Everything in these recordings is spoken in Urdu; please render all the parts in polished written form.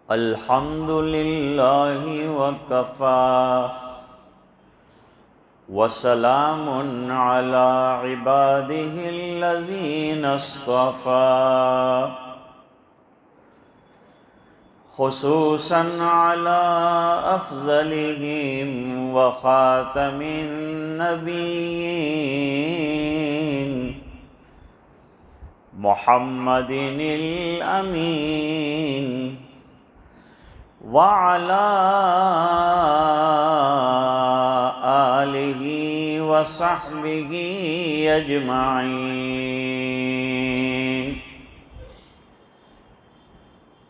الحمد لله وكفى وسلام على عباده الذين اصطفى خصوصا على أفضلهم وخاتم النبيين محمد الأمين وعلى آله وصحبه أجمعين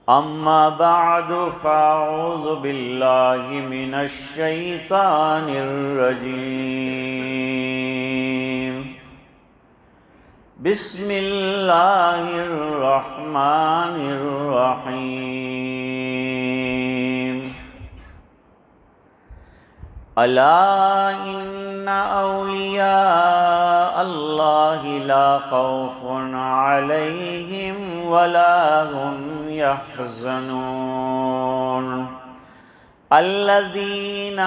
أما بعد فأعوذ بالله من الشيطان الرجيم بسم الله الرحمن الرحيم ألا إن أولياء الله لا خوف عليهم ولا هم يحزنون الذين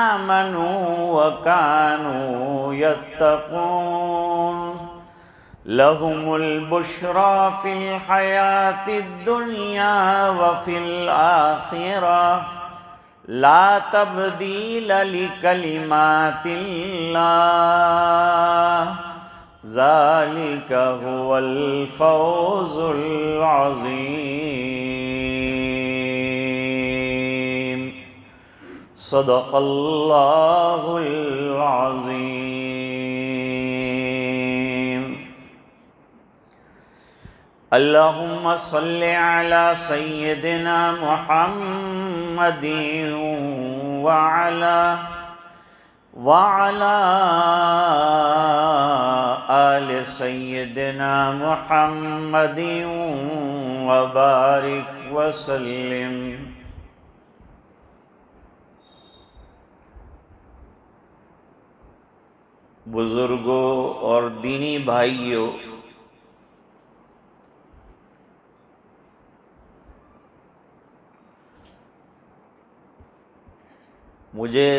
آمنوا وكانوا يتقون لهم البشرى في الحياة الدنيا وفي الآخرة لا تبديل لكلمات الله ذلك هو الفوز العظيم صدق الله العظيم اللهم صل على سيدنا محمد وعلى آل سيدنا محمد وبارك وسلم۔ بزرگوں اور دینی بھائیوں، مجھے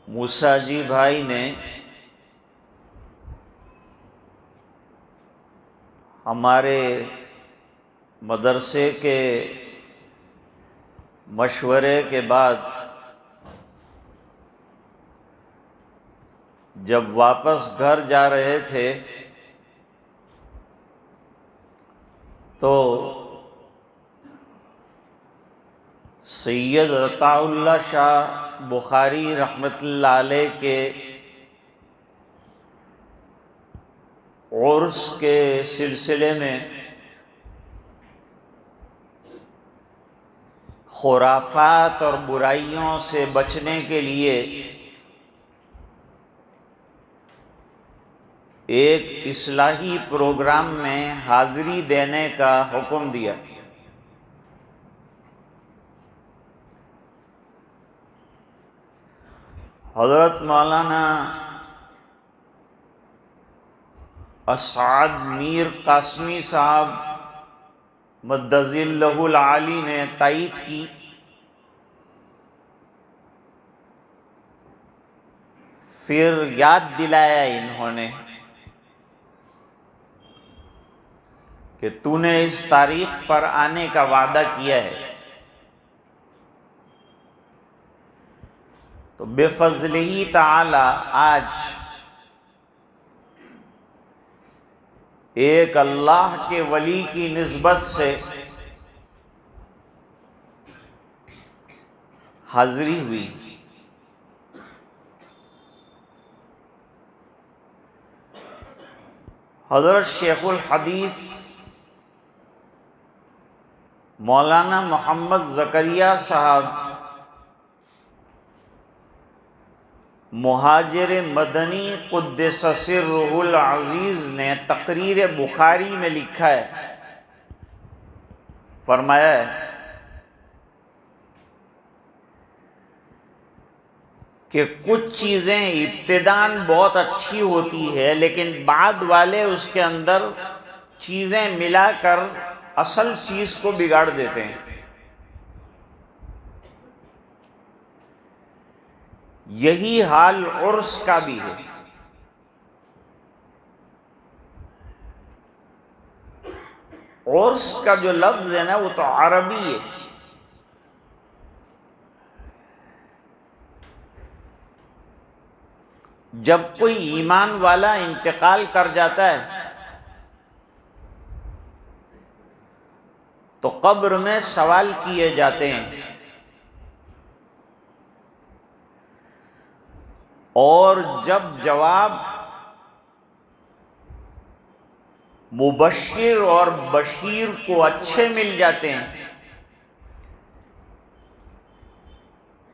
موسیٰ جی بھائی نے ہمارے مدرسے کے مشورے کے بعد جب واپس گھر جا رہے تھے تو سید عطاء اللہ شاہ بخاری رحمۃ اللہ علیہ کے عرس کے سلسلے میں خرافات اور برائیوں سے بچنے کے لیے ایک اصلاحی پروگرام میں حاضری دینے کا حکم دیا۔ حضرت مولانا اسعد میر قاسمی صاحب مدظ اللہ العالی نے تائید کی، پھر یاد دلایا انہوں نے کہ تو نے اس تاریخ پر آنے کا وعدہ کیا ہے، تو بفضلہ تعالی آج ایک اللہ کے ولی کی نسبت سے حاضری ہوئی۔ حضرت شیخ الحدیث مولانا محمد زکریا صاحب مہاجر مدنی قدس سرہ العزیز نے تقریر بخاری میں لکھا ہے، فرمایا ہے کہ کچھ چیزیں ابتداً بہت اچھی ہوتی ہے لیکن بعد والے اس کے اندر چیزیں ملا کر اصل چیز کو بگاڑ دیتے ہیں۔ یہی حال عرس کا بھی ہے۔ عرس کا جو لفظ ہے نا وہ تو عربی ہے، جب کوئی ایمان والا انتقال کر جاتا ہے تو قبر میں سوال کیے جاتے ہیں، اور جب جواب مبشر اور بشیر کو اچھے مل جاتے ہیں،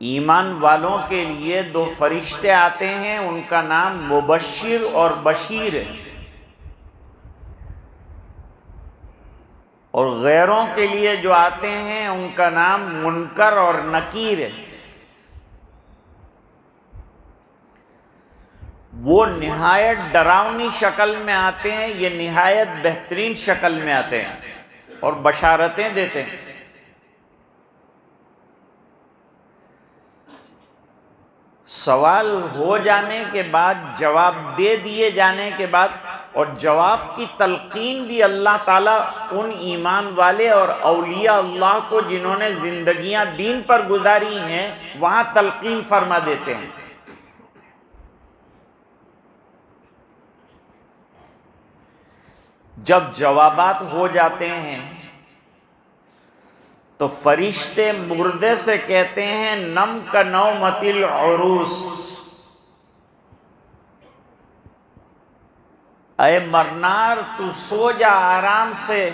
ایمان والوں کے لیے دو فرشتے آتے ہیں، ان کا نام مبشر اور بشیر ہے، اور غیروں کے لیے جو آتے ہیں ان کا نام منکر اور نکیر ہے۔ وہ نہایت ڈراؤنی شکل میں آتے ہیں، یہ نہایت بہترین شکل میں آتے ہیں اور بشارتیں دیتے ہیں۔ سوال ہو جانے کے بعد، جواب دے دیے جانے کے بعد، اور جواب کی تلقین بھی اللہ تعالیٰ ان ایمان والے اور اولیاء اللہ کو جنہوں نے زندگیاں دین پر گزاری ہیں وہاں تلقین فرما دیتے ہیں۔ جب جوابات ہو جاتے ہیں تو فرشتے مردے سے کہتے ہیں نم کا نومۃ العروس، اے مرنار تو سو جا آرام سے،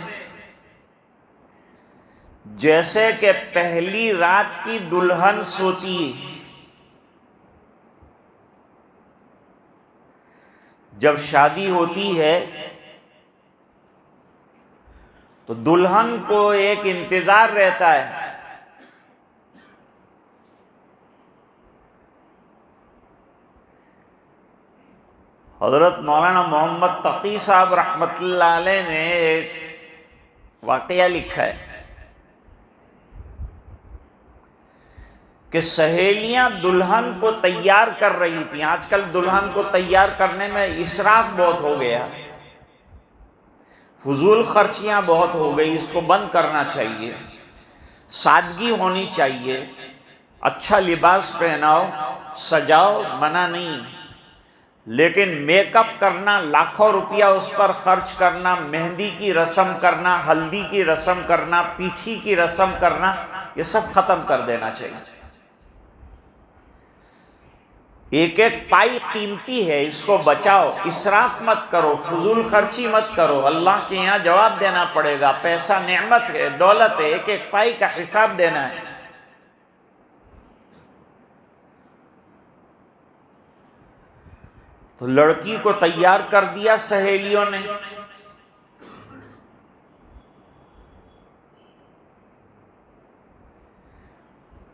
جیسے کہ پہلی رات کی دلہن سوتی ہے۔ جب شادی ہوتی ہے تو دلہن کو ایک انتظار رہتا ہے، حضرت مولانا محمد تقی صاحب رحمۃ اللہ علیہ نے ایک واقعہ لکھا ہے کہ سہیلیاں دلہن کو تیار کر رہی تھیں۔ آج کل دلہن کو تیار کرنے میں اسراف بہت ہو گیا، فضول خرچیاں بہت ہو گئی، اس کو بند کرنا چاہیے، سادگی ہونی چاہیے، اچھا لباس پہناؤ، سجاؤ، منع نہیں، لیکن میک اپ کرنا، لاکھوں روپیہ اس پر خرچ کرنا، مہندی کی رسم کرنا، ہلدی کی رسم کرنا، پیٹھی کی رسم کرنا، یہ سب ختم کر دینا چاہیے۔ ایک ایک پائی قیمتی ہے، اس کو بچاؤ، اسراف مت کرو، فضول خرچی مت کرو، اللہ کے یہاں جواب دینا پڑے گا، پیسہ نعمت ہے، دولت ہے، ایک ایک پائی کا حساب دینا ہے۔ تو لڑکی کو تیار کر دیا سہیلیوں نے،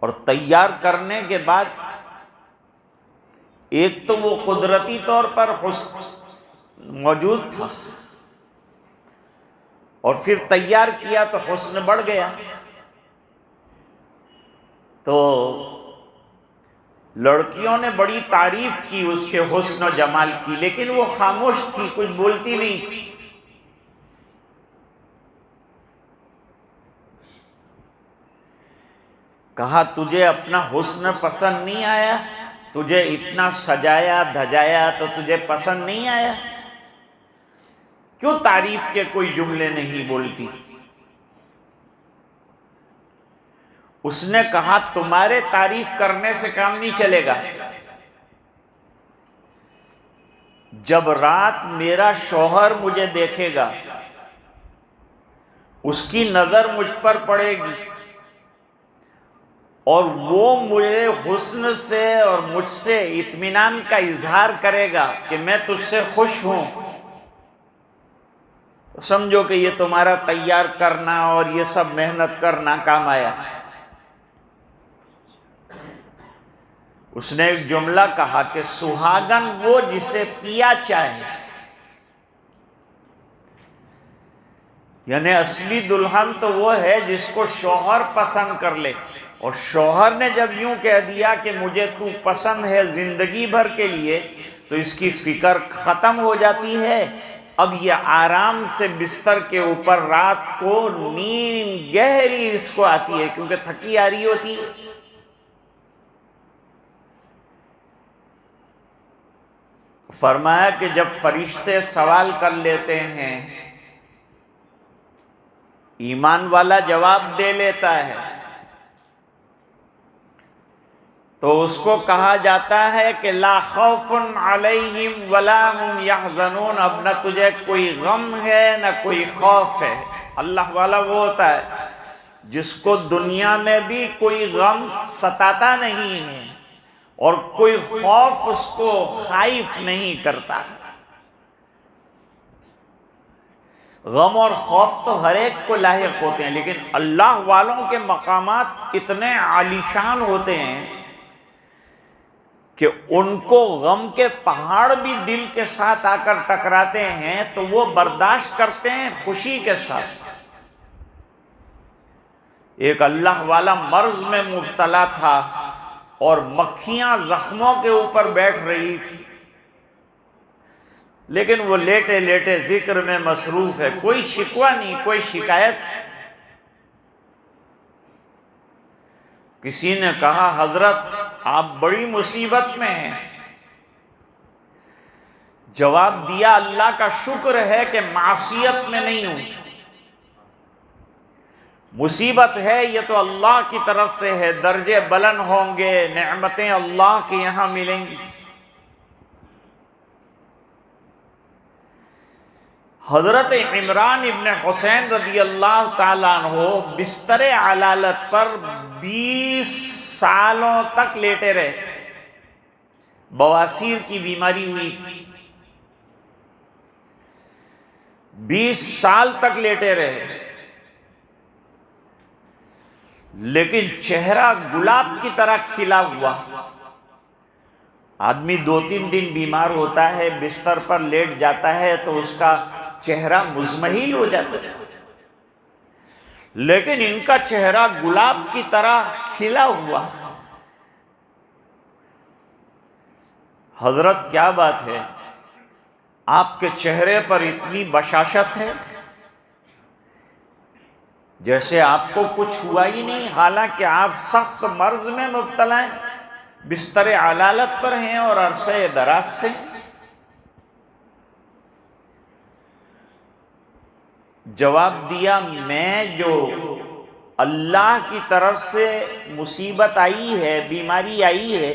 اور تیار کرنے کے بعد ایک تو وہ قدرتی طور پر حسن موجود تھا، اور پھر تیار کیا تو حسن بڑھ گیا۔ تو لڑکیوں نے بڑی تعریف کی اس کے حسن و جمال کی، لیکن وہ خاموش تھی، کچھ بولتی نہیں تھی۔ کہا تجھے اپنا حسن پسند نہیں آیا؟ تجھے اتنا سجایا دھجایا تو تجھے پسند نہیں آیا؟ کیوں تعریف کے کوئی جملے نہیں بولتی؟ اس نے کہا تمہارے تعریف کرنے سے کام نہیں چلے گا، جب رات میرا شوہر مجھے دیکھے گا، اس کی نظر مجھ پر پڑے گی، اور وہ مجھے حسن سے اور مجھ سے اطمینان کا اظہار کرے گا کہ میں تجھ سے خوش ہوں، تو سمجھو کہ یہ تمہارا تیار کرنا اور یہ سب محنت کرنا کام آیا۔ اس نے ایک جملہ کہا کہ سہاگن وہ جسے پیا چاہے، یعنی اصلی دلہن تو وہ ہے جس کو شوہر پسند کر لے، اور شوہر نے جب یوں کہہ دیا کہ مجھے تو پسند ہے زندگی بھر کے لیے، تو اس کی فکر ختم ہو جاتی ہے۔ اب یہ آرام سے بستر کے اوپر رات کو نیند گہری اس کو آتی ہے، کیونکہ تھکی آ رہی ہوتی ہے۔ فرمایا کہ جب فرشتے سوال کر لیتے ہیں، ایمان والا جواب دے لیتا ہے، تو اس کو کہا جاتا ہے کہ لا خوف علیہم ولا ہم یحزنون، اب نہ تجھے کوئی غم ہے نہ کوئی خوف ہے۔ اللہ والا وہ ہوتا ہے جس کو دنیا میں بھی کوئی غم ستاتا نہیں ہے اور کوئی خوف اس کو خائف نہیں کرتا۔ غم اور خوف تو ہر ایک کو لاحق ہوتے ہیں، لیکن اللہ والوں کے مقامات اتنے عالیشان ہوتے ہیں کہ ان کو غم کے پہاڑ بھی دل کے ساتھ آ کر ٹکراتے ہیں تو وہ برداشت کرتے ہیں خوشی کے ساتھ۔ ایک اللہ والا مرض میں مبتلا تھا اور مکھیاں زخموں کے اوپر بیٹھ رہی تھی، لیکن وہ لیٹے لیٹے ذکر میں مصروف ہے، کوئی شکوہ نہیں، کوئی شکایت۔ کسی نے کہا حضرت آپ بڑی مصیبت میں ہیں۔ جواب دیا اللہ کا شکر ہے کہ معصیت میں نہیں ہوں، مصیبت ہے یہ تو اللہ کی طرف سے ہے، درجے بلند ہوں گے، نعمتیں اللہ کے یہاں ملیں گی۔ حضرت عمران ابن حسین رضی اللہ تعالیٰ عنہ بستر علالت پر 20 سالوں تک لیٹے رہے، بواسیر کی بیماری ہوئی تھی، 20 سال تک لیٹے رہے، لیکن چہرہ گلاب کی طرح کھلا ہوا۔ آدمی 2-3 دن بیمار ہوتا ہے، بستر پر لیٹ جاتا ہے تو اس کا چہرہ مزمحل ہو جاتا ہے، لیکن ان کا چہرہ گلاب کی طرح کھلا ہوا۔ حضرت کیا بات ہے، آپ کے چہرے پر اتنی بشاشت ہے جیسے آپ کو کچھ ہوا ہی نہیں، حالانکہ آپ سخت مرض میں مبتلا ہیں، بستر علالت پر ہیں اور عرصہ دراز سے۔ جواب دیا میں جو اللہ کی طرف سے مصیبت آئی ہے، بیماری آئی ہے،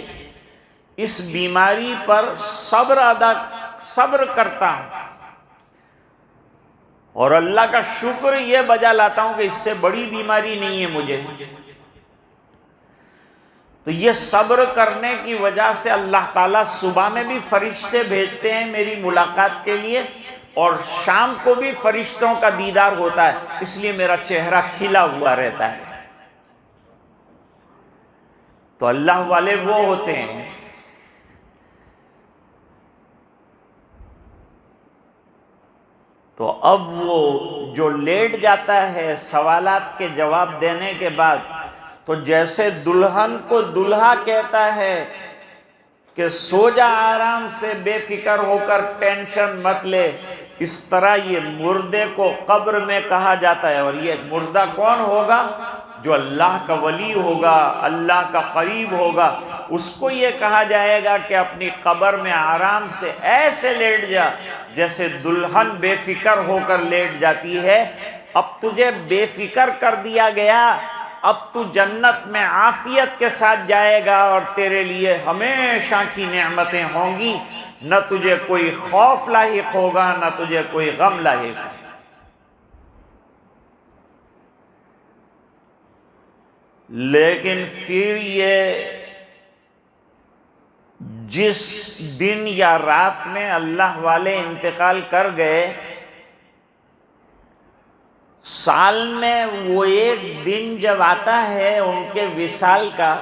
اس بیماری پر صبر کرتا ہوں اور اللہ کا شکر یہ بجا لاتا ہوں کہ اس سے بڑی بیماری نہیں ہے مجھے۔ تو یہ صبر کرنے کی وجہ سے اللہ تعالیٰ صبح میں بھی فرشتے بھیجتے ہیں میری ملاقات کے لیے، اور شام کو بھی فرشتوں کا دیدار ہوتا ہے، اس لیے میرا چہرہ کھلا ہوا رہتا ہے۔ تو اللہ والے وہ ہوتے ہیں۔ تو اب وہ جو لیٹ جاتا ہے سوالات کے جواب دینے کے بعد، تو جیسے دلہن کو دلہا کہتا ہے کہ سو جا آرام سے، بے فکر ہو کر، ٹینشن مت لے، اس طرح یہ مردے کو قبر میں کہا جاتا ہے۔ اور یہ مردہ کون ہوگا؟ جو اللہ کا ولی ہوگا، اللہ کا قریب ہوگا، اس کو یہ کہا جائے گا کہ اپنی قبر میں آرام سے ایسے لیٹ جا جیسے دلہن بے فکر ہو کر لیٹ جاتی ہے۔ اب تجھے بے فکر کر دیا گیا، اب تو جنت میں عافیت کے ساتھ جائے گا اور تیرے لیے ہمیشہ کی نعمتیں ہوں گی، نہ تجھے کوئی خوف لاحق ہوگا نہ تجھے کوئی غم لاحق ہوگا۔ لیکن پھر یہ جس دن یا رات میں اللہ والے انتقال کر گئے، سال میں وہ ایک دن جب آتا ہے ان کے وصال کا،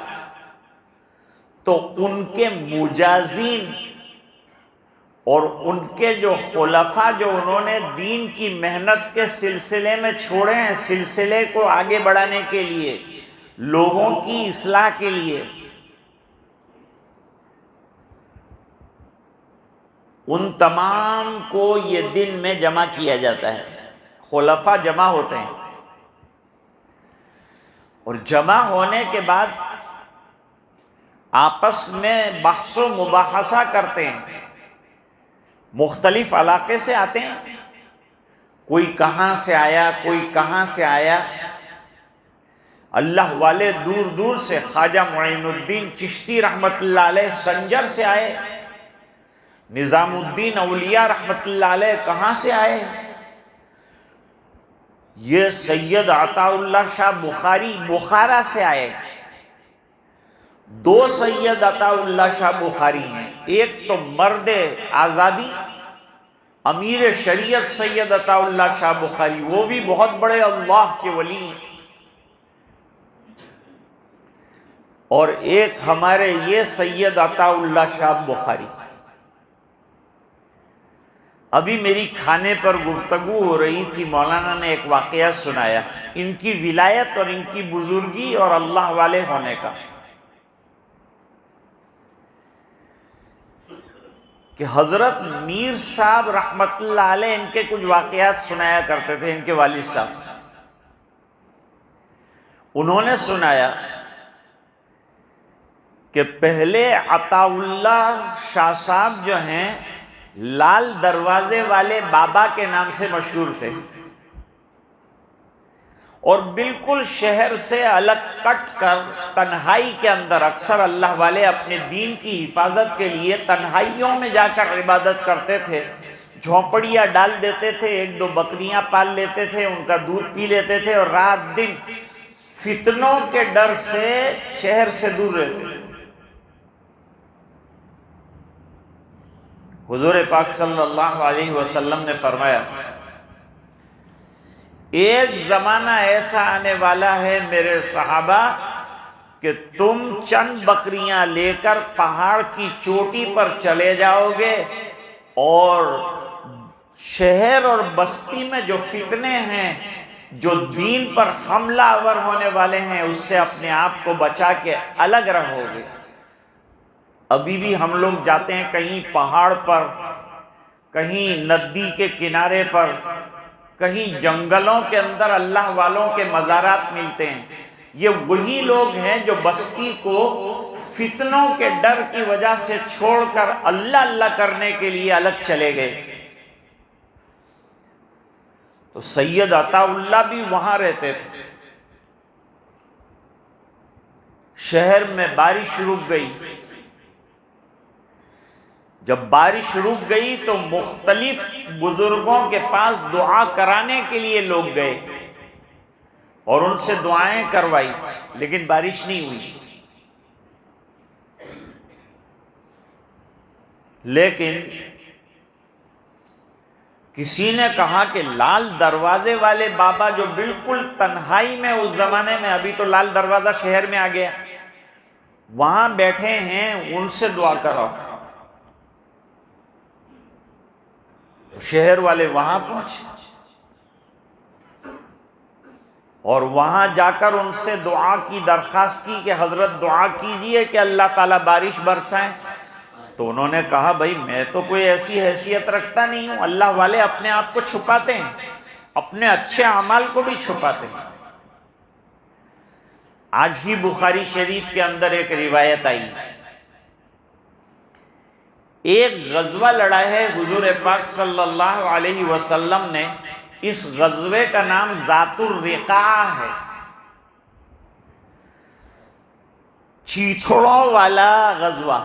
تو ان کے مجازین اور ان کے جو خلفاء جو انہوں نے دین کی محنت کے سلسلے میں چھوڑے ہیں، سلسلے کو آگے بڑھانے کے لیے، لوگوں کی اصلاح کے لیے، ان تمام کو یہ دن میں جمع کیا جاتا ہے۔ خلفاء جمع ہوتے ہیں اور جمع ہونے کے بعد آپس میں بحث و مباحثہ کرتے ہیں۔ مختلف علاقے سے آتے ہیں، کوئی کہاں سے آیا، کوئی کہاں سے آیا۔ اللہ والے دور دور سے، خواجہ معین الدین چشتی رحمت اللہ علیہ سنجر سے آئے، نظام الدین اولیاء رحمت اللہ علیہ کہاں سے آئے، یہ سید عطا اللہ شاہ بخاری بخارا سے آئے۔ دو سید عطا اللہ شاہ بخاری ہیں، ایک تو مرد آزادی امیر شریعت سید عطا اللہ شاہ بخاری، وہ بھی بہت بڑے اللہ کے ولی ہیں، اور ایک ہمارے یہ سید عطا اللہ شاہ بخاری۔ ابھی میری کھانے پر گفتگو ہو رہی تھی، مولانا نے ایک واقعہ سنایا ان کی ولایت اور ان کی بزرگی اور اللہ والے ہونے کا، کہ حضرت میر صاحب رحمت اللہ علیہ ان کے کچھ واقعات سنایا کرتے تھے، ان کے والد صاحب۔ انہوں نے سنایا کہ پہلے عطا اللہ شاہ صاحب جو ہیں لال دروازے والے بابا کے نام سے مشہور تھے، اور بالکل شہر سے الگ کٹ کر تنہائی کے اندر اکثر اللہ والے اپنے دین کی حفاظت کے لیے تنہائیوں میں جا کر عبادت کرتے تھے، جھونپڑیاں ڈال دیتے تھے، ایک دو بکریاں پال لیتے تھے، ان کا دودھ پی لیتے تھے، اور رات دن فتنوں کے ڈر سے شہر سے دور رہتے تھے۔ حضور پاک صلی اللہ علیہ وسلم نے فرمایا ایک زمانہ ایسا آنے والا ہے میرے صحابہ کہ تم چند بکریاں لے کر پہاڑ کی چوٹی پر چلے جاؤ گے، اور شہر اور بستی میں جو فتنے ہیں، جو دین پر حملہ آور ہونے والے ہیں، اس سے اپنے آپ کو بچا کے الگ رہو گے۔ ابھی بھی ہم لوگ جاتے ہیں کہیں پہاڑ پر، کہیں ندی کے کنارے پر، کہیں جنگلوں کے اندر اللہ والوں کے مزارات ملتے ہیں۔ یہ وہی لوگ ہیں جو بستی کو فتنوں کے ڈر کی وجہ سے چھوڑ کر اللہ اللہ کرنے کے لیے الگ چلے گئے۔ تو سید عطا اللہ بھی وہاں رہتے تھے۔ شہر میں بارش رک گئی، جب بارش رک گئی تو مختلف بزرگوں کے پاس دعا کرانے کے لیے لوگ گئے اور ان سے دعائیں کروائی، لیکن بارش نہیں ہوئی۔ لیکن کسی نے کہا کہ لال دروازے والے بابا جو بالکل تنہائی میں اس زمانے میں، ابھی تو لال دروازہ شہر میں آ گیا، وہاں بیٹھے ہیں، ان سے دعا کراؤ۔ شہر والے وہاں پہنچے اور وہاں جا کر ان سے دعا کی درخواست کی کہ حضرت دعا کیجئے کہ اللہ تعالیٰ بارش برسائیں۔ تو انہوں نے کہا بھائی میں تو کوئی ایسی حیثیت رکھتا نہیں ہوں، اللہ والے اپنے آپ کو چھپاتے ہیں، اپنے اچھے اعمال کو بھی چھپاتے ہیں۔ آج ہی بخاری شریف کے اندر ایک روایت آئی، ایک غزوہ لڑا ہے حضور پاک صلی اللہ علیہ وسلم نے، اس غزوے کا نام ذات الرقاع ہے، چیتھڑوں والا غزوہ۔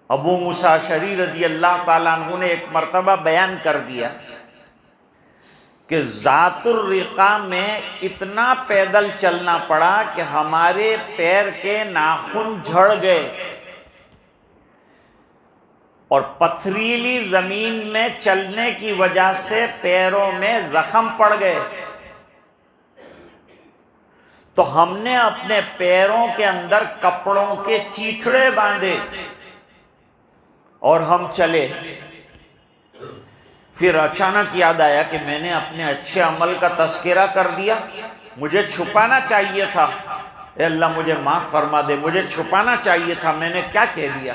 ابو موسیٰ اشعری رضی اللہ تعالیٰ عنہ نے ایک مرتبہ بیان کر دیا کہ ذات الرقاع میں اتنا پیدل چلنا پڑا کہ ہمارے پیر کے ناخن جھڑ گئے، اور پتھریلی زمین میں چلنے کی وجہ سے پیروں میں زخم پڑ گئے۔ تو ہم نے اپنے پیروں کے اندر کپڑوں کے چیتھڑے باندھے اور ہم چلے. پھر اچانک یاد آیا کہ میں نے اپنے اچھے عمل کا تذکرہ کر دیا, مجھے چھپانا چاہیے تھا. اے اللہ مجھے معاف فرما دے, مجھے چھپانا چاہیے تھا, میں نے کیا کہہ دیا.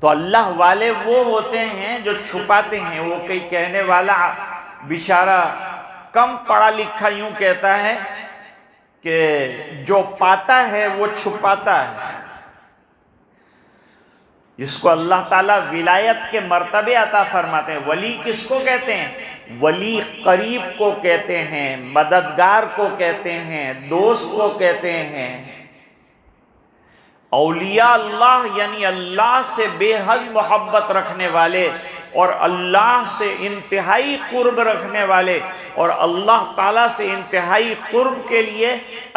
تو اللہ والے وہ ہوتے ہیں جو چھپاتے ہیں. وہ کئی کہنے والا بیچارہ کم پڑھا لکھا یوں کہتا ہے کہ جو پاتا ہے وہ چھپاتا ہے. جس کو اللہ تعالیٰ ولایت کے مرتبے عطا فرماتے ہیں. ولی کس کو کہتے ہیں؟ ولی قریب کو کہتے ہیں, مددگار کو کہتے ہیں, دوست کو کہتے ہیں. اولیاء اللہ یعنی اللہ سے بے حد محبت رکھنے والے اور اللہ سے انتہائی قرب رکھنے والے, اور اللہ تعالیٰ سے انتہائی قرب کے لیے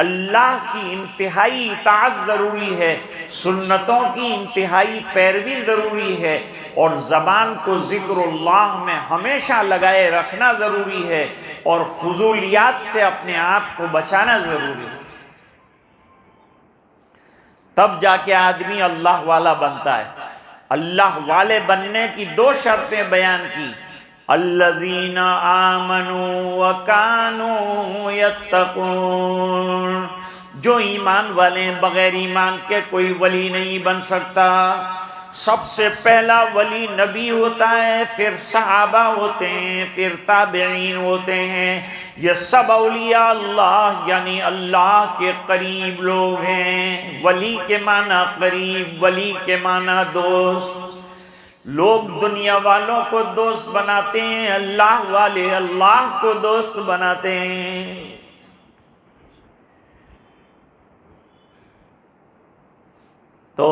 اللہ کی انتہائی اطاعت ضروری ہے, سنتوں کی انتہائی پیروی ضروری ہے, اور زبان کو ذکر اللہ میں ہمیشہ لگائے رکھنا ضروری ہے, اور فضولیات سے اپنے آپ کو بچانا ضروری ہے. تب جا کے آدمی اللہ والا بنتا ہے. اللہ والے بننے کی 2 شرطیں بیان کی. الذین آمنوا وکانوا یتقون, جو ایمان والے بغیر ایمان کے کوئی ولی نہیں بن سکتا. سب سے پہلا ولی نبی ہوتا ہے, پھر صحابہ ہوتے ہیں, پھر تابعین ہوتے ہیں. یہ سب اولیاء اللہ یعنی اللہ کے قریب لوگ ہیں. ولی کے معنی قریب, ولی کے معنی دوست. لوگ دنیا والوں کو دوست بناتے ہیں, اللہ والے اللہ کو دوست بناتے ہیں. تو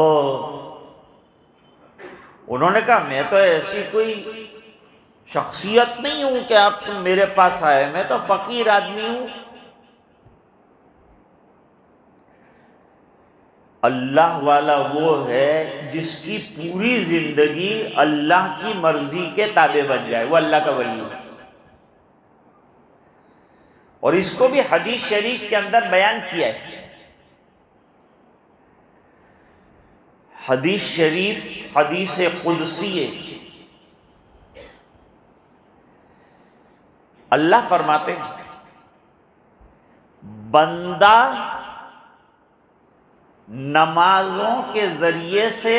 انہوں نے کہا میں تو ایسی کوئی شخصیت نہیں ہوں کہ آپ تم میرے پاس آئے, میں تو فقیر آدمی ہوں. اللہ والا وہ ہے جس کی پوری زندگی اللہ کی مرضی کے تابع بن جائے, وہ اللہ کا ولی ہے. اور اس کو بھی حدیث شریف کے اندر بیان کیا ہے. حدیث شریف حدیث قدسی ہے. اللہ فرماتے ہیں بندہ نمازوں کے ذریعے سے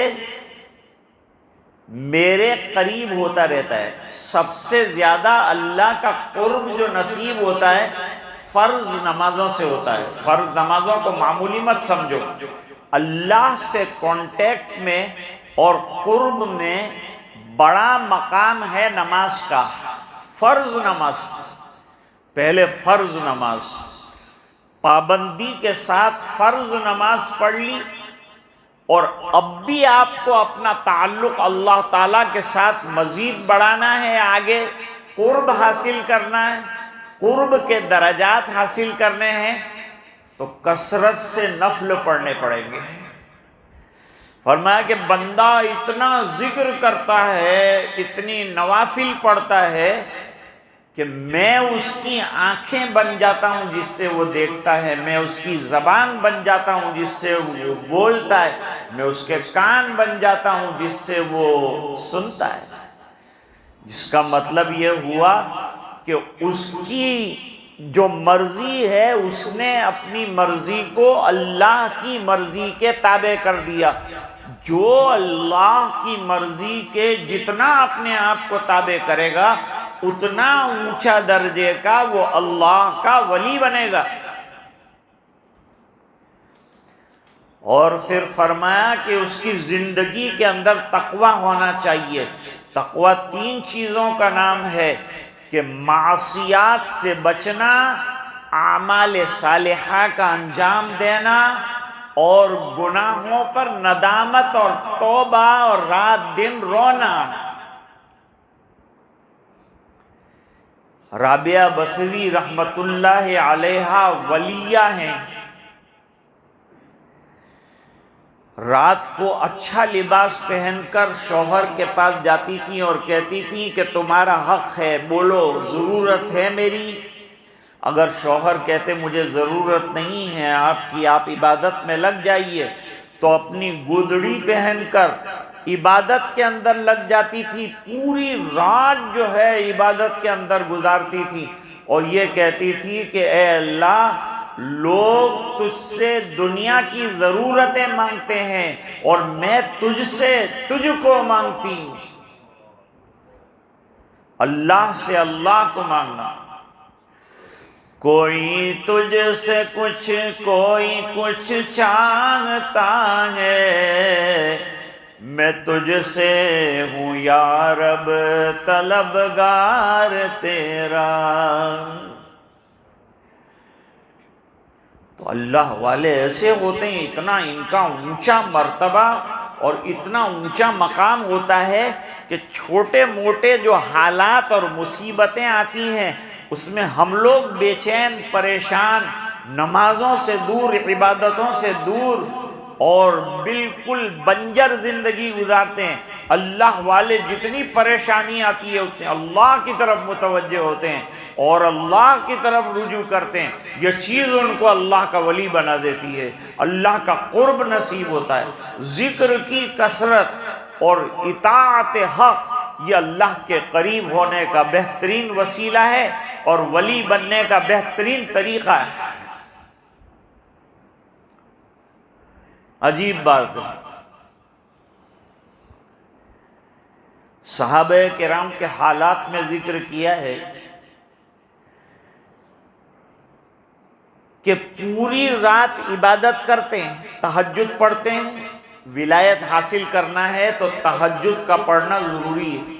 میرے قریب ہوتا رہتا ہے. سب سے زیادہ اللہ کا قرب جو نصیب ہوتا ہے فرض نمازوں سے ہوتا ہے. فرض نمازوں کو معمولی مت سمجھو. اللہ سے کانٹیکٹ میں اور قرب میں بڑا مقام ہے نماز کا. فرض نماز, پہلے فرض نماز پابندی کے ساتھ فرض نماز پڑھ لی, اور اب بھی آپ کو اپنا تعلق اللہ تعالیٰ کے ساتھ مزید بڑھانا ہے, آگے قرب حاصل کرنا ہے, قرب کے درجات حاصل کرنے ہیں, تو کثرت سے نفل پڑھنے پڑیں گے. فرمایا کہ بندہ اتنا ذکر کرتا ہے, اتنی نوافل پڑھتا ہے کہ میں اس کی آنکھیں بن جاتا ہوں جس سے وہ دیکھتا ہے, میں اس کی زبان بن جاتا ہوں جس سے وہ بولتا ہے, میں اس کے کان بن جاتا ہوں جس سے وہ سنتا ہے. جس کا مطلب یہ ہوا کہ اس کی جو مرضی ہے اس نے اپنی مرضی کو اللہ کی مرضی کے تابع کر دیا. جو اللہ کی مرضی کے جتنا اپنے آپ کو تابع کرے گا اتنا اونچا درجے کا وہ اللہ کا ولی بنے گا. اور پھر فرمایا کہ اس کی زندگی کے اندر تقوی ہونا چاہیے. تقوی 3 چیزوں کا نام ہے کہ معصیات سے بچنا, اعمال صالحہ کا انجام دینا, اور گناہوں پر ندامت اور توبہ اور رات دن رونا. رابعہ بصری رحمت اللہ علیہا ولیہ ہیں. رات کو اچھا لباس پہن کر شوہر کے پاس جاتی تھی اور کہتی تھی کہ تمہارا حق ہے, بولو, ضرورت ہے میری. اگر شوہر کہتے مجھے ضرورت نہیں ہے آپ کی، آپ عبادت میں لگ جائیے، تو اپنی گودڑی پہن کر عبادت کے اندر لگ جاتی تھی، پوری رات جو ہے عبادت کے اندر گزارتی تھی، اور یہ کہتی تھی کہ اے اللہ، لوگ تجھ سے دنیا کی ضرورتیں مانگتے ہیں اور میں تجھ سے تجھ کو مانگتی ہوں۔ اللہ سے اللہ کو مانگنا۔ کوئی تجھ سے کچھ، کوئی کچھ چاہتا ہے، میں تجھ سے ہوں یا رب طلبگار تیرا۔ تو اللہ والے ایسے ہوتے ہیں، اتنا ان کا اونچا مرتبہ اور اتنا اونچا مقام ہوتا ہے کہ چھوٹے موٹے جو حالات اور مصیبتیں آتی ہیں اس میں ہم لوگ بے چین، پریشان، نمازوں سے دور، عبادتوں سے دور اور بالکل بنجر زندگی گزارتے ہیں، اللہ والے جتنی پریشانی آتی ہے اتنے اللہ کی طرف متوجہ ہوتے ہیں اور اللہ کی طرف رجوع کرتے ہیں۔ یہ چیز ان کو اللہ کا ولی بنا دیتی ہے، اللہ کا قرب نصیب ہوتا ہے۔ ذکر کی کثرت اور اطاعت حق یہ اللہ کے قریب ہونے کا بہترین وسیلہ ہے اور ولی بننے کا بہترین طریقہ ہے۔ عجیب بات ہے، صحابہ کرام کے حالات میں ذکر کیا ہے کہ پوری رات عبادت کرتے ہیں، تہجد پڑھتے ہیں۔ ولایت حاصل کرنا ہے تو تہجد کا پڑھنا ضروری ہے۔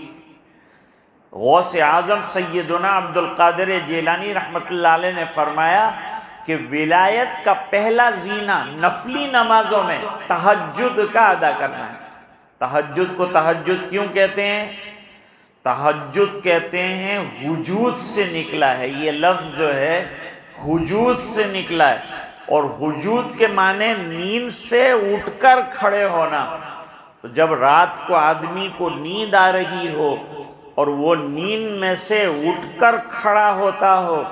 غوث اعظم سیدنا عبد القادر جیلانی رحمۃ اللہ علیہ نے فرمایا کہ ولایت کا پہلا زینہ نفلی نمازوں میں تہجد کا ادا کرنا ہے۔ تہجد کو تہجد کیوں کہتے ہیں؟ تہجد کہتے ہیں وجود سے نکلا ہے، یہ لفظ جو ہے وجود سے نکلا ہے، اور وجود کے معنی نیند سے اٹھ کر کھڑے ہونا۔ تو جب رات کو آدمی کو نیند آ رہی ہو اور وہ نیند میں سے اٹھ کر کھڑا ہوتا ہو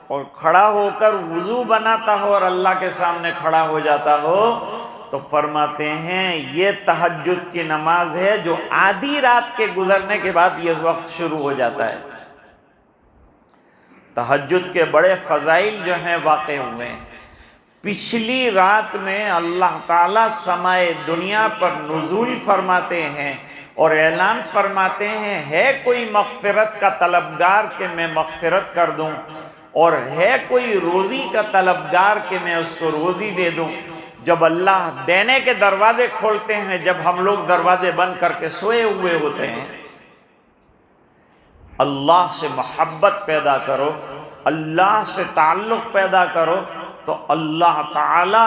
اور کھڑا ہو کر وضو بناتا ہو اور اللہ کے سامنے کھڑا ہو جاتا ہو، تو فرماتے ہیں یہ تہجد کی نماز ہے جو آدھی رات کے گزرنے کے بعد یہ وقت شروع ہو جاتا ہے۔ تہجد کے بڑے فضائل جو ہیں واقع ہوئے ہیں۔ پچھلی رات میں اللہ تعالیٰ سمائے دنیا پر نزول فرماتے ہیں اور اعلان فرماتے ہیں ہے کوئی مغفرت کا طلبگار کہ میں مغفرت کر دوں، اور ہے کوئی روزی کا طلبگار کہ میں اس کو روزی دے دوں۔ جب اللہ دینے کے دروازے کھولتے ہیں، جب ہم لوگ دروازے بند کر کے سوئے ہوئے ہوتے ہیں، اللہ سے محبت پیدا کرو، اللہ سے تعلق پیدا کرو، تو اللہ تعالی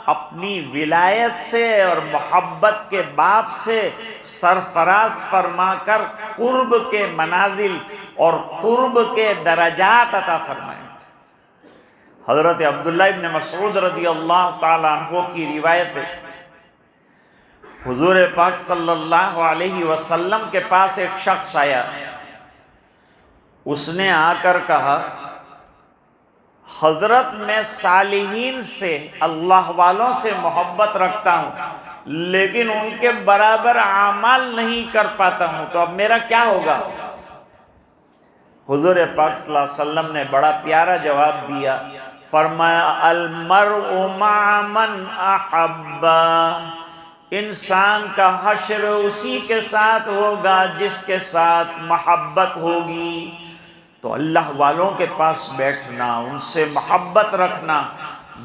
اپنی ولایت سے اور محبت کے باب سے سرفراز فرما کر قرب کے منازل اور قرب کے درجات عطا فرمائیں۔ حضرت عبداللہ ابن مسعود رضی اللہ تعالیٰ عنہ کی روایت ہے، حضور پاک صلی اللہ علیہ وسلم کے پاس ایک شخص آیا، اس نے آ کر کہا حضرت میں صالحین سے، اللہ والوں سے محبت رکھتا ہوں لیکن ان کے برابر اعمال نہیں کر پاتا ہوں، تو اب میرا کیا ہوگا؟ حضور پاک صلی اللہ علیہ وسلم نے بڑا پیارا جواب دیا، فرمایا المرء مع من احب، انسان کا حشر اسی کے ساتھ ہوگا جس کے ساتھ محبت ہوگی۔ تو اللہ والوں کے پاس بیٹھنا، ان سے محبت رکھنا،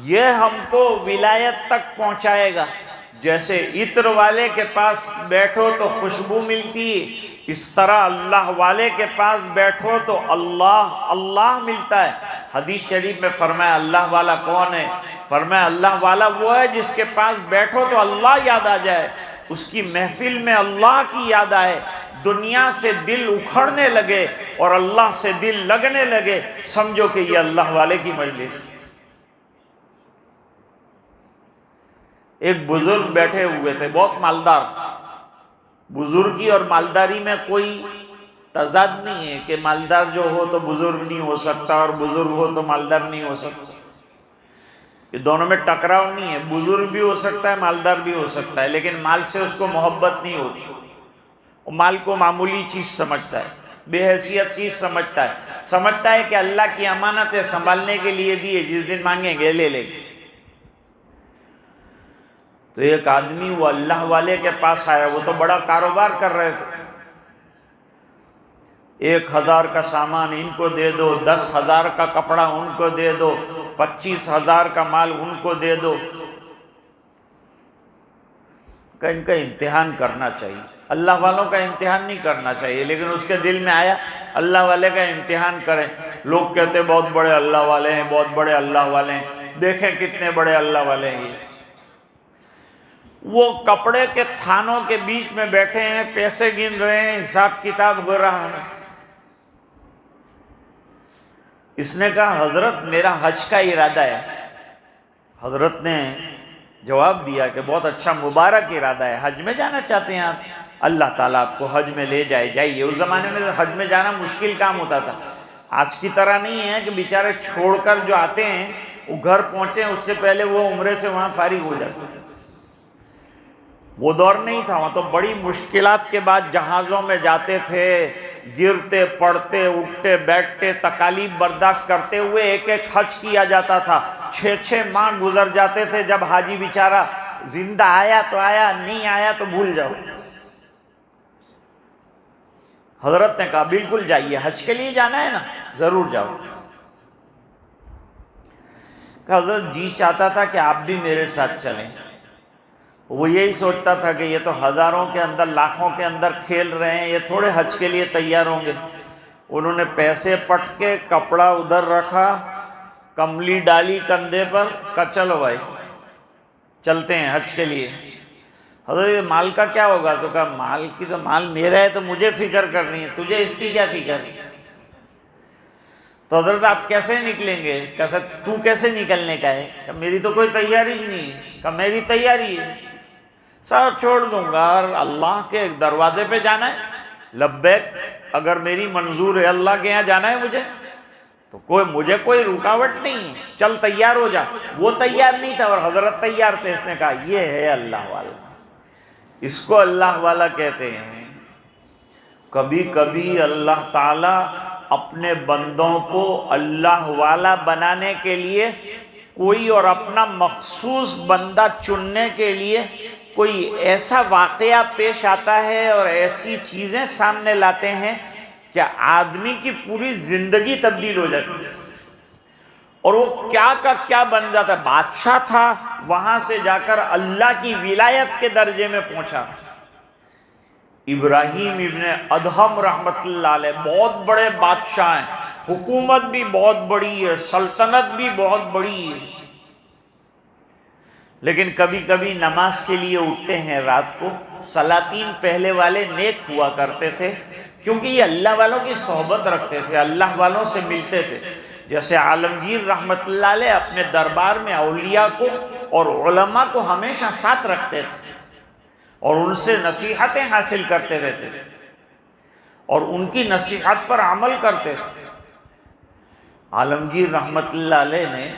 یہ ہم کو ولایت تک پہنچائے گا۔ جیسے عطر والے کے پاس بیٹھو تو خوشبو ملتی ہے، اس طرح اللہ والے کے پاس بیٹھو تو اللہ ملتا ہے۔ حدیث شریف میں فرمایا اللہ والا کون ہے؟ فرمایا اللہ والا وہ ہے جس کے پاس بیٹھو تو اللہ یاد آ جائے، اس کی محفل میں اللہ کی یاد آئے، دنیا سے دل اکھڑنے لگے اور اللہ سے دل لگنے لگے، سمجھو کہ یہ اللہ والے کی مجلس۔ ایک بزرگ بیٹھے ہوئے تھے، بہت مالدار، بزرگی اور مالداری میں کوئی تضاد نہیں ہے کہ مالدار جو ہو تو بزرگ نہیں ہو سکتا اور بزرگ ہو تو مالدار نہیں ہو سکتا. یہ دونوں میں ٹکراؤ نہیں ہے. بزرگ بھی ہو سکتا ہے، مالدار بھی ہو سکتا ہے، لیکن مال سے اس کو محبت نہیں ہوتی. وہ مال کو معمولی چیز سمجھتا ہے، بے حیثیت چیز سمجھتا ہے کہ اللہ کی امانت ہے، سنبھالنے کے لیے دیے، جس دن مانگیں گے لے لیں گے. تو ایک آدمی وہ اللہ والے کے پاس آیا، وہ تو بڑا کاروبار کر رہے تھے. 1000 کا سامان ان کو دے دو، 10,000 کا کپڑا ان کو دے دو، 25,000 کا مال ان کو دے دو. کہ ان کا امتحان کرنا چاہیے. اللہ والوں کا امتحان نہیں کرنا چاہیے، لیکن اس کے دل میں آیا اللہ والے کا امتحان کریں. لوگ کہتے بہت بڑے اللہ والے ہیں، بہت بڑے اللہ والے ہیں. دیکھیں کتنے بڑے اللہ والے ہیں. وہ کپڑے کے تھانوں کے بیچ میں بیٹھے ہیں، پیسے گن رہے ہیں، حساب کتاب ہو رہا ہے. اس نے کہا حضرت میرا حج کا ارادہ ہے. حضرت نے جواب دیا کہ بہت اچھا، مبارک ارادہ ہے. حج میں جانا چاہتے ہیں آپ؟ اللہ تعالیٰ آپ کو حج میں لے جائیے. اس زمانے میں حج میں جانا مشکل کام ہوتا تھا. آج کی طرح نہیں ہے کہ بیچارے چھوڑ کر جو آتے ہیں وہ گھر پہنچے اس سے پہلے وہ عمرے سے وہاں فارغ ہو جاتے ہیں. وہ دور نہیں تھا. وہاں تو بڑی مشکلات کے بعد جہازوں میں جاتے تھے، گرتے پڑتے اٹھتے بیٹھتے تکالیف برداشت کرتے ہوئے ایک ایک حج کیا جاتا تھا. 6 ماہ گزر جاتے تھے. جب حاجی بیچارہ زندہ آیا تو آیا، نہیں آیا تو بھول جاؤ. حضرت نے کہا بالکل جائیے، حج کے لیے جانا ہے نا، ضرور جاؤ. کہ حضرت جی چاہتا تھا کہ آپ بھی میرے ساتھ چلیں. وہ یہی سوچتا تھا کہ یہ تو ہزاروں کے اندر لاکھوں کے اندر کھیل رہے ہیں، یہ تھوڑے حج کے لیے تیار ہوں گے. انہوں نے پیسے پٹ کے کپڑا ادھر رکھا، کملی ڈالی کندھے پر، کہا چلو بھائی چلتے ہیں حج کے لیے. حضرت یہ مال کا کیا ہوگا؟ تو کہا مال کی تو مال میرا ہے تو مجھے فکر کرنی ہے، تجھے اس کی کیا فکر ہے؟ تو حضرت آپ کیسے نکلیں گے؟ کیسے تو کیسے نکلنے کا ہے؟ کہ میری تو کوئی تیاری نہیں ہے. کہ میری تیاری ہے، سب چھوڑ دوں گا اور اللہ کے دروازے پہ جانا ہے. لبیک، اگر میری منظور ہے، اللہ کے یہاں جانا ہے مجھے تو مجھے کوئی رکاوٹ نہیں، چل تیار ہو جا. وہ تیار نہیں تھا اور حضرت تیار تھے. اس نے کہا یہ ہے اللہ والا. اس کو اللہ والا کہتے ہیں. کبھی کبھی اللہ تعالیٰ اپنے بندوں کو اللہ والا بنانے کے لیے کوئی اور اپنا مخصوص بندہ چننے کے لیے کوئی ایسا واقعہ پیش آتا ہے اور ایسی چیزیں سامنے لاتے ہیں کہ آدمی کی پوری زندگی تبدیل ہو جاتی ہے اور وہ کیا کا کیا بن جاتا ہے. بادشاہ تھا، وہاں سے جا کر اللہ کی ولایت کے درجے میں پہنچا. ابراہیم ابن ادہم رحمت اللہ علیہ بہت بڑے بادشاہ ہیں، حکومت بھی بہت بڑی ہے، سلطنت بھی بہت بڑی ہے، لیکن کبھی کبھی نماز کے لیے اٹھتے ہیں رات کو. سلاطین پہلے والے نیک ہوا کرتے تھے کیونکہ یہ اللہ والوں کی صحبت رکھتے تھے، اللہ والوں سے ملتے تھے. جیسے عالمگیر رحمت اللہ علیہ اپنے دربار میں اولیاء کو اور علماء کو ہمیشہ ساتھ رکھتے تھے اور ان سے نصیحتیں حاصل کرتے رہتے تھے اور ان کی نصیحت پر عمل کرتے تھے. عالمگیر رحمت اللہ علیہ نے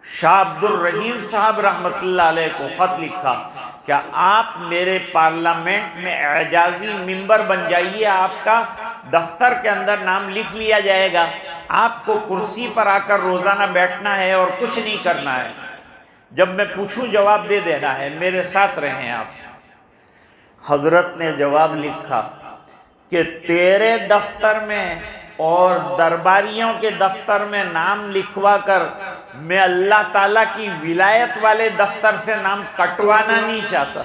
شاہ عبد الرحیم صاحب رحمت اللہ علیہ کو خط لکھا کہ آپ میرے پارلیمنٹ میں اعجازی ممبر بن جائیے، آپ کا دفتر کے اندر نام لکھ لیا جائے گا، آپ کو کرسی پر آ کر روزانہ بیٹھنا ہے اور کچھ نہیں کرنا ہے، جب میں پوچھوں جواب دے دینا ہے، میرے ساتھ رہیں آپ. حضرت نے جواب لکھا کہ تیرے دفتر میں اور درباریوں کے دفتر میں نام لکھوا کر میں اللہ تعالیٰ کی ولایت والے دفتر سے نام کٹوانا نہیں چاہتا،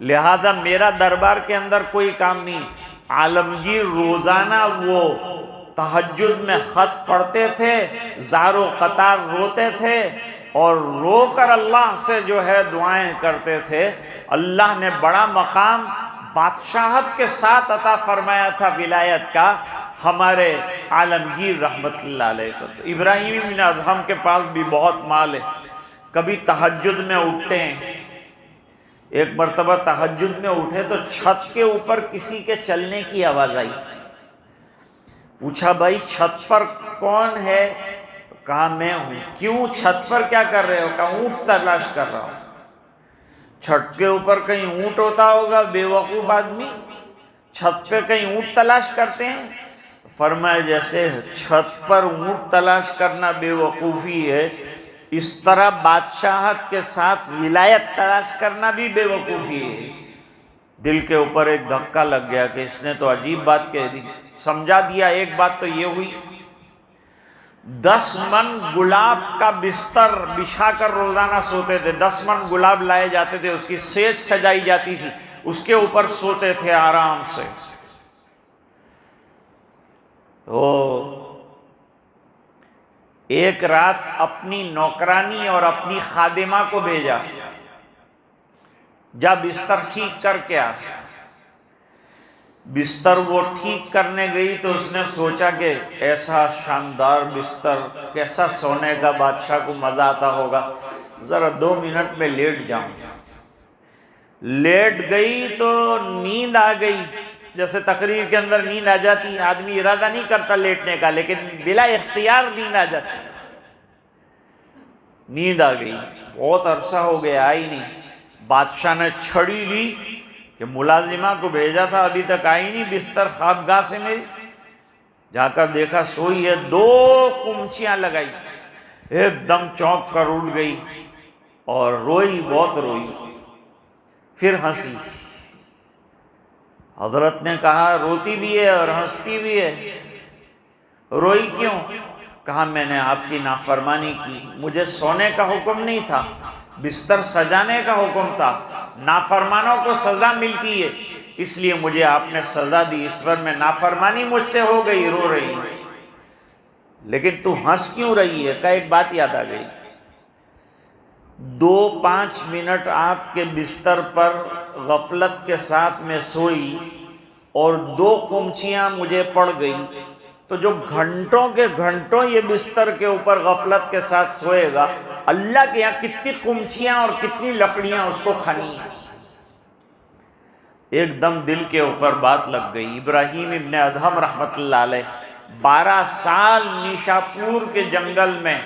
لہذا میرا دربار کے اندر کوئی کام نہیں. عالمگیر روزانہ وہ تہجد میں خط پڑھتے تھے، زار و قطار روتے تھے اور رو کر اللہ سے جو ہے دعائیں کرتے تھے. اللہ نے بڑا مقام بادشاہت کے ساتھ عطا فرمایا تھا ولایت کا ہمارے عالمگیر رحمت اللہ علیہ کو. ابراہیم بن ادہم کے پاس بھی بہت مال ہے. کبھی تہجد میں اٹھتے ہیں، ایک مرتبہ تہجد میں اٹھے تو چھت کے اوپر کسی کے چلنے کی آواز آئی. پوچھا بھائی چھت پر کون ہے؟ تو کہا میں ہوں. کیوں چھت پر کیا کر رہے ہو؟ کہا اونٹ تلاش کر رہا ہوں. چھت کے اوپر کہیں اونٹ ہوتا ہوگا؟ بے وقوف آدمی چھت پہ کہیں اونٹ تلاش کرتے ہیں؟ فرمایا جیسے چھت پر اونٹ تلاش کرنا بے وقوفی ہے، اس طرح بادشاہت کے ساتھ ولایت تلاش کرنا بھی بے وقوفی ہے. دل کے اوپر ایک دھکا لگ گیا کہ اس نے تو عجیب بات کہہ دی. سمجھا دیا. ایک بات تو یہ ہوئی 10 من گلاب کا بستر بچھا کر روزانہ سوتے تھے. 10 من گلاب لائے جاتے تھے، اس کی سیج سجائی جاتی تھی، اس کے اوپر سوتے تھے آرام سے. تو ایک رات اپنی نوکرانی اور اپنی خادمہ کو بھیجا، جا بستر ٹھیک کر کے آ. بستر وہ ٹھیک کرنے گئی تو اس نے سوچا کہ ایسا شاندار بستر، کیسا سونے کا بادشاہ کو مزہ آتا ہوگا، ذرا 2 منٹ میں لیٹ جاؤں. لیٹ گئی تو نیند آ گئی. جیسے تقریر کے اندر نیند آ جاتی، آدمی ارادہ نہیں کرتا لیٹنے کا لیکن بلا اختیار نیند آ جاتی. نیند آ گئی. بہت عرصہ ہو گیا آئی نہیں. بادشاہ نے چھڑی لی کہ ملازمہ کو بھیجا تھا ابھی تک آئی نہیں، بستر خوابگاہ سے میں جا کر دیکھا سوئی ہے. 2 کمچیاں لگائی. ایک دم چونک کر اٹھ گئی اور روئی، بہت روئی. پھر ہنسی. حضرت نے کہا روتی بھی ہے اور ہنستی بھی ہے، روئی کیوں؟ کہا میں نے آپ کی نافرمانی کی. مجھے سونے کا حکم نہیں تھا، بستر سجانے کا حکم تھا. نافرمانوں کو سزا ملتی ہے، اس لیے مجھے آپ نے سزا دی. اس پر میں نافرمانی مجھ سے ہو گئی، رو رہی ہوں. لیکن تو ہنس کیوں رہی ہے؟ کہ ایک بات یاد آ گئی. 2-5 منٹ آپ کے بستر پر غفلت کے ساتھ میں سوئی اور 2 کمچیاں مجھے پڑ گئی، تو جو گھنٹوں کے گھنٹوں یہ بستر کے اوپر غفلت کے ساتھ سوئے گا، اللہ کے یہاں کتنی کمچیاں اور کتنی لکڑیاں اس کو کھانی ہیں. ایک دم دل کے اوپر بات لگ گئی. ابراہیم ابن ادہم رحمت اللہ علیہ 12 سال نیشاپور کے جنگل میں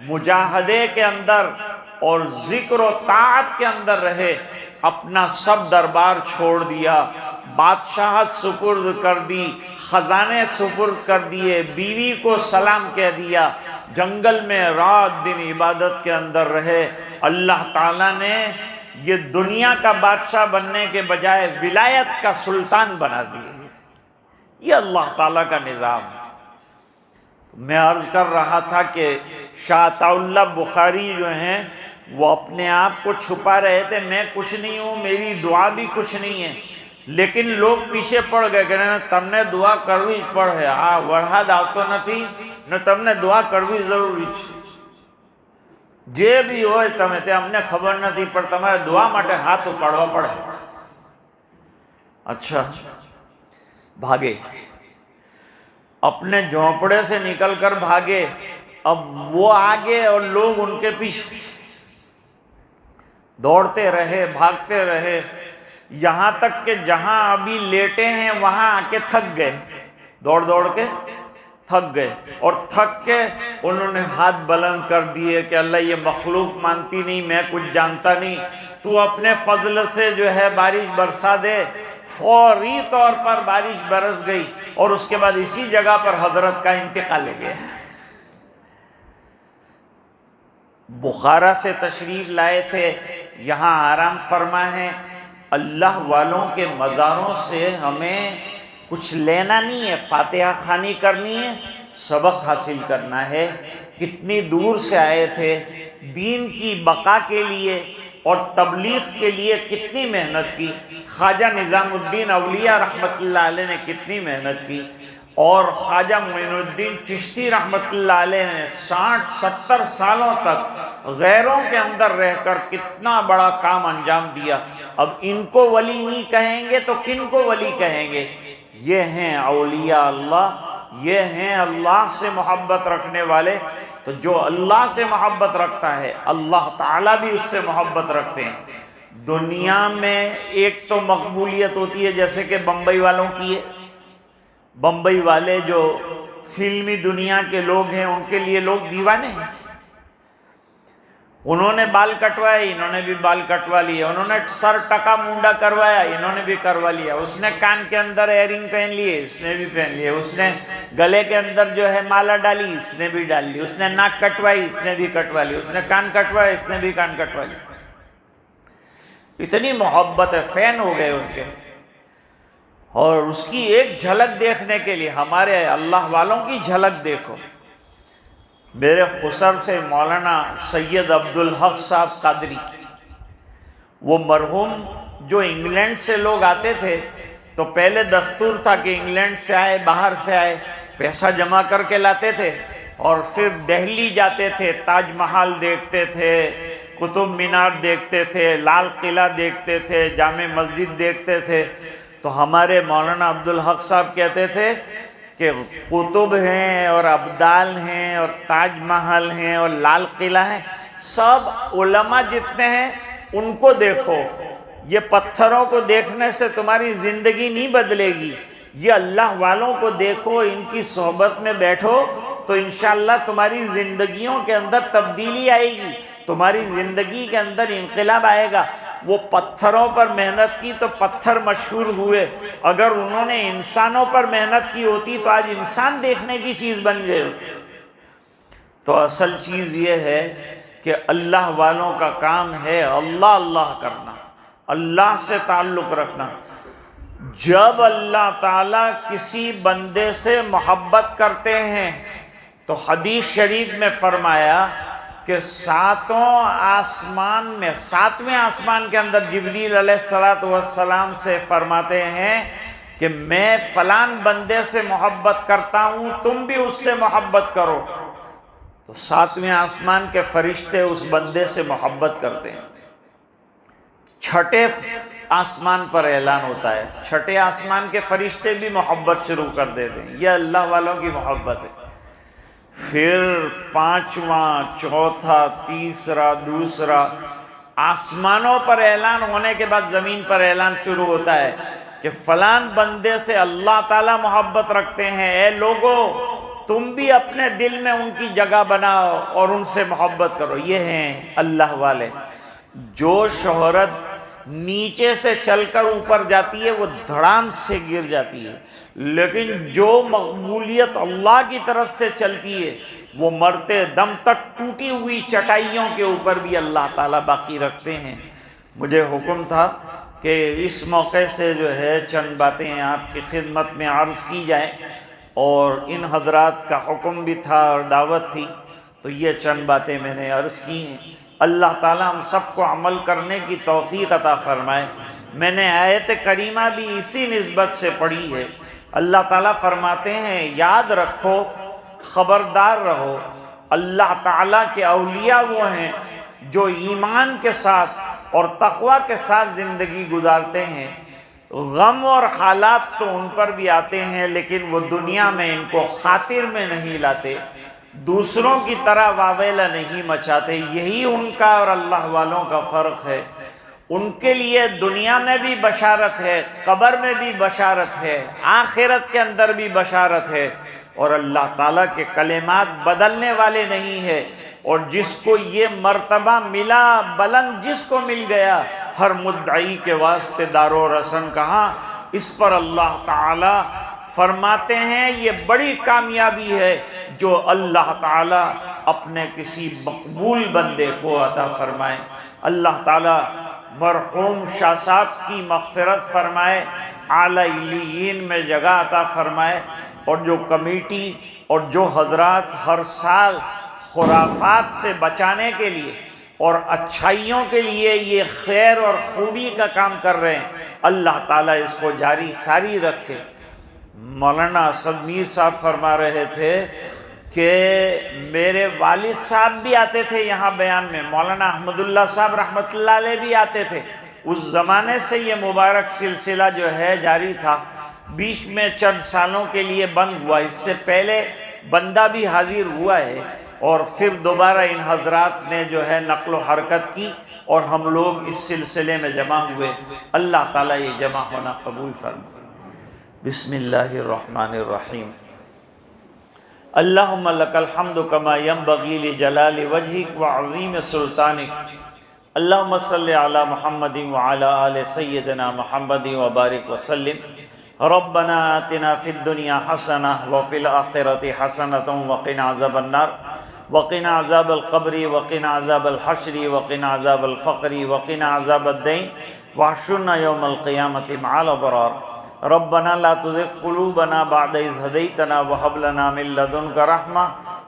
مجاہدے کے اندر اور ذکر و طاعت کے اندر رہے. اپنا سب دربار چھوڑ دیا، بادشاہت سپرد کر دی، خزانے سپرد کر دیے، بیوی کو سلام کہہ دیا. جنگل میں رات دن عبادت کے اندر رہے. اللہ تعالیٰ نے یہ دنیا کا بادشاہ بننے کے بجائے ولایت کا سلطان بنا دیا. یہ اللہ تعالیٰ کا نظام. میں عرض کر رہا تھا کہ شاہ عطا اللہ بخاری جو ہیں وہ اپنے آپ کو چھپا رہے تھے، میں کچھ نہیں ہوں، میری دعا بھی کچھ نہیں ہے. لیکن لوگ پیچھے پڑ گئے کہ تم نے دعا کرવી પડે. આ વરસાદ આવતો નથી ને તમને દુઆ કરવી જરૂરી છે. જે બી હોય તમે તે અમને ખબર નથી પણ તમારે દુઆ માટે હાથ ઉપાડવા પડે. اچھا بھاگے، اپنے جھونپڑے سے نکل کر بھاگے. اب وہ آگے اور لوگ ان کے پیچھے دوڑتے رہے، بھاگتے رہے، یہاں تک کہ جہاں ابھی لیٹے ہیں وہاں آ کے تھک گئے. دوڑ دوڑ کے تھک گئے اور تھک کے انہوں نے ہاتھ بلند کر دیے کہ اللہ یہ مخلوق مانتی نہیں، میں کچھ جانتا نہیں، تو اپنے فضل سے جو ہے بارش برسا دے. فوری طور پر بارش برس گئی اور اس کے بعد اسی جگہ پر حضرت کا انتقال ہو گیا. بخارا سے تشریف لائے تھے، یہاں آرام فرما ہے. اللہ والوں کے مزاروں سے ہمیں کچھ لینا نہیں ہے، فاتحہ خوانی کرنی ہے، سبق حاصل کرنا ہے. کتنی دور سے آئے تھے، دین کی بقا کے لیے اور تبلیغ کے لیے کتنی محنت کی. خواجہ نظام الدین اولیاء رحمت اللہ علیہ نے کتنی محنت کی، اور خواجہ معین الدین چشتی رحمت اللہ علیہ نے 60-70 سالوں تک غیروں کے اندر رہ کر کتنا بڑا کام انجام دیا. اب ان کو ولی نہیں کہیں گے تو کن کو ولی کہیں گے؟ یہ ہیں اولیاء اللہ، یہ ہیں اللہ سے محبت رکھنے والے. تو جو اللہ سے محبت رکھتا ہے اللہ تعالیٰ بھی اس سے محبت رکھتے ہیں. دنیا میں ایک تو مقبولیت ہوتی ہے جیسے کہ بمبئی والوں کی ہے، بمبئی والے جو فلمی دنیا کے لوگ ہیں ان کے لیے لوگ دیوانے ہیں، انہوں نے بال کٹوائے انہوں نے بھی بال کٹوا لیا، انہوں نے سر ٹکا مونڈا کروایا انہوں نے بھی کروا لیا، اس نے کان کے اندر ایئرنگ پہن لیے اس نے بھی پہن لیے، اس نے گلے کے اندر جو ہے مالا ڈالی اس نے بھی ڈال لی، اس نے ناک کٹوائی اس نے بھی کٹوا لی، اس نے کان کٹوائے اس نے بھی کان کٹوا لی۔ اتنی محبت ہے، فین ہو گئے ان کے۔ اور اس کی ایک جھلک دیکھنے کے لیے ہمارے اللہ والوں کی جھلک دیکھو۔ میرے خسر تھے مولانا سید عبدالحق صاحب قادری، وہ مرحوم جو انگلینڈ سے لوگ آتے تھے تو پہلے دستور تھا کہ انگلینڈ سے آئے باہر سے آئے پیسہ جمع کر کے لاتے تھے اور پھر دہلی جاتے تھے، تاج محل دیکھتے تھے، قطب مینار دیکھتے تھے، لال قلعہ دیکھتے تھے، جامع مسجد دیکھتے تھے۔ تو ہمارے مولانا عبدالحق صاحب کہتے تھے کہ قطب ہیں اور ابدال ہیں اور تاج محل ہیں اور لال قلعہ ہیں، سب علماء جتنے ہیں ان کو دیکھو، یہ پتھروں کو دیکھنے سے تمہاری زندگی نہیں بدلے گی، یہ اللہ والوں کو دیکھو، ان کی صحبت میں بیٹھو تو انشاءاللہ تمہاری زندگیوں کے اندر تبدیلی آئے گی، تمہاری زندگی کے اندر انقلاب آئے گا۔ وہ پتھروں پر محنت کی تو پتھر مشہور ہوئے، اگر انہوں نے انسانوں پر محنت کی ہوتی تو آج انسان دیکھنے کی چیز بن گئے ہوتے۔ تو اصل چیز یہ ہے کہ اللہ والوں کا کام ہے اللہ اللہ کرنا، اللہ سے تعلق رکھنا۔ جب اللہ تعالیٰ کسی بندے سے محبت کرتے ہیں تو حدیث شریف میں فرمایا کہ ساتویں آسمان کے اندر جبریل علیہ السلام سے فرماتے ہیں کہ میں فلان بندے سے محبت کرتا ہوں، تم بھی اس سے محبت کرو۔ تو ساتویں آسمان کے فرشتے اس بندے سے محبت کرتے ہیں۔ چھٹے آسمان پر اعلان ہوتا ہے، چھٹے آسمان کے فرشتے بھی محبت شروع کر دیتے ہیں، یہ اللہ والوں کی محبت ہے۔ پھر پانچواں، چوتھا، تیسرا، دوسرا، آسمانوں پر اعلان ہونے کے بعد زمین پر اعلان شروع ہوتا ہے کہ فلان بندے سے اللہ تعالیٰ محبت رکھتے ہیں، اے لوگو تم بھی اپنے دل میں ان کی جگہ بناؤ اور ان سے محبت کرو۔ یہ ہیں اللہ والے۔ جو شہرت نیچے سے چل کر اوپر جاتی ہے وہ دھڑام سے گر جاتی ہے، لیکن جو مقبولیت اللہ کی طرف سے چلتی ہے وہ مرتے دم تک ٹوٹی ہوئی چٹائیوں کے اوپر بھی اللہ تعالیٰ باقی رکھتے ہیں۔ مجھے حکم تھا کہ اس موقع سے جو ہے چند باتیں آپ کی خدمت میں عرض کی جائیں، اور ان حضرات کا حکم بھی تھا اور دعوت تھی، تو یہ چند باتیں میں نے عرض کی ہیں۔ اللہ تعالیٰ ہم سب کو عمل کرنے کی توفیق عطا فرمائے۔ میں نے آیت کریمہ بھی اسی نسبت سے پڑھی ہے۔ اللہ تعالیٰ فرماتے ہیں یاد رکھو، خبردار رہو، اللہ تعالیٰ کے اولیاء وہ ہیں جو ایمان کے ساتھ اور تقوی کے ساتھ زندگی گزارتے ہیں۔ غم اور حالات تو ان پر بھی آتے ہیں لیکن وہ دنیا میں ان کو خاطر میں نہیں لاتے، دوسروں کی طرح واویلا نہیں مچاتے۔ یہی ان کا اور اللہ والوں کا فرق ہے۔ ان کے لیے دنیا میں بھی بشارت ہے، قبر میں بھی بشارت ہے، آخرت کے اندر بھی بشارت ہے، اور اللہ تعالیٰ کے کلمات بدلنے والے نہیں ہیں۔ اور جس کو یہ مرتبہ ملا بلند، جس کو مل گیا، ہر مدعی کے واسطے دار و رسن کہاں، اس پر اللہ تعالیٰ فرماتے ہیں یہ بڑی کامیابی ہے جو اللہ تعالیٰ اپنے کسی مقبول بندے کو عطا فرمائے۔ اللہ تعالیٰ مرحوم شاہ صاحب کی مغفرت فرمائے، اعلیٰ علیین میں جگہ عطا فرمائے، اور جو کمیٹی اور جو حضرات ہر سال خرافات سے بچانے کے لیے اور اچھائیوں کے لیے یہ خیر اور خوبی کا کام کر رہے ہیں، اللہ تعالیٰ اس کو جاری ساری رکھے۔ مولانا اسد میر صاحب فرما رہے تھے کہ میرے والد صاحب بھی آتے تھے یہاں بیان میں، مولانا احمد اللہ صاحب رحمۃ اللہ علیہ بھی آتے تھے۔ اس زمانے سے یہ مبارک سلسلہ جو ہے جاری تھا، بیچ میں چند سالوں کے لیے بند ہوا، اس سے پہلے بندہ بھی حاضر ہوا ہے، اور پھر دوبارہ ان حضرات نے جو ہے نقل و حرکت کی اور ہم لوگ اس سلسلے میں جمع ہوئے، اللہ تعالیٰ یہ جمع ہونا قبول فرمائے۔ بسم اللہ الرحمن الرحیم۔ اللہم لک الحمد کما ینبغی لجلال وجہک وعظیم سلطانک، اللہم صلی علی محمد وعلی آل سیدنا محمد وبارک وسلم۔ ربنا آتنا فی الدنیا حسنہ وفی الآخرۃ حسنۃ وقنا عذاب النار، وقنا عذاب القبر، وقنا عذاب الحشر، وقنا عذاب الفقر، وقنا عذاب الدین، واحشرنا یوم القیامۃ مع الابرار۔ ربنا لا تزغ قلوبنا بعد إذ هديتنا وهب لنا من لدنك رحمة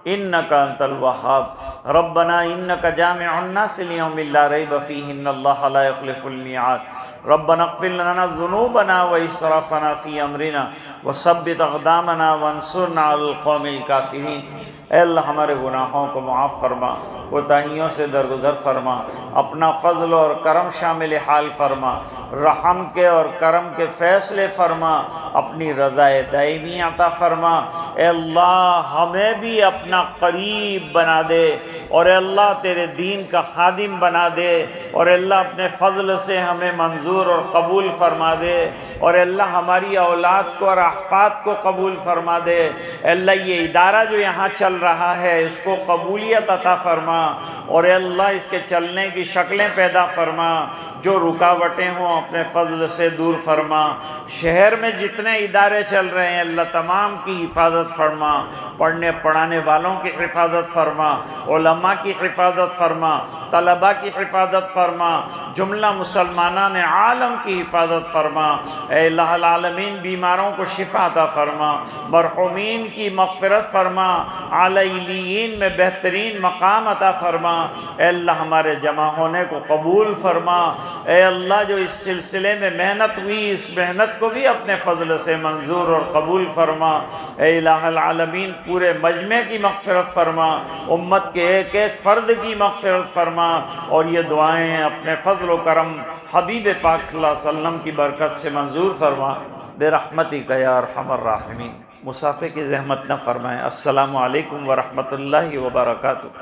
إنك أنت الوهاب۔ ربنا إنك جامع الناس ليوم لا ريب فيه إن الله لا يخلف الميعاد۔ ربنا اغفر لنا ذنوبنا وإسرافنا في أمرنا وثبت أقدامنا وانصرنا على القوم الكافرين۔ اے اللہ ہمارے گناہوں کو معاف فرما، کوتاہیوں سے درگزر فرما، اپنا فضل اور کرم شامل حال فرما، رحم کے اور کرم کے فیصلے فرما، اپنی رضا دائمی عطا فرما۔ اے اللہ ہمیں بھی اپنا قریب بنا دے، اور اے اللہ تیرے دین کا خادم بنا دے، اور اے اللہ اپنے فضل سے ہمیں منظور اور قبول فرما دے، اور اے اللہ ہماری اولاد کو اور احفاد کو قبول فرما دے۔ اے اللہ یہ ادارہ جو یہاں چل رہا ہے اس کو قبولیت عطا فرما، اور اے اللہ اس کے چلنے کی شکلیں پیدا فرما، جو رکاوٹیں ہوں اپنے فضل سے دور فرما۔ شہر میں جتنے ادارے چل رہے ہیں اللہ تمام کی حفاظت فرما، پڑھنے پڑھانے والوں کی حفاظت فرما، علماء کی حفاظت فرما، طلباء کی حفاظت فرما، جملہ مسلمانان عالم کی حفاظت فرما۔ اے الہ العالمین بیماروں کو شفا عطا فرما، مرحومین کی مغفرت فرما، علیین میں بہترین مقام عطا فرما۔ اے اللہ ہمارے جمع ہونے کو قبول فرما۔ اے اللہ جو اس سلسلے میں محنت ہوئی اس محنت کو بھی اپنے فضل سے منظور اور قبول فرما۔ اے الہ العالمین پورے مجمع کی مغفرت فرما، امت کے ایک ایک فرد کی مغفرت فرما، اور یہ دعائیں اپنے فضل و کرم حبیب پاک صلی اللہ علیہ وسلم کی برکت سے منظور فرما، برحمتک یا ارحم الراحمین۔ مسافے کی زحمت نہ فرمائیں۔ السلام علیکم ورحمۃ اللہ وبرکاتہ۔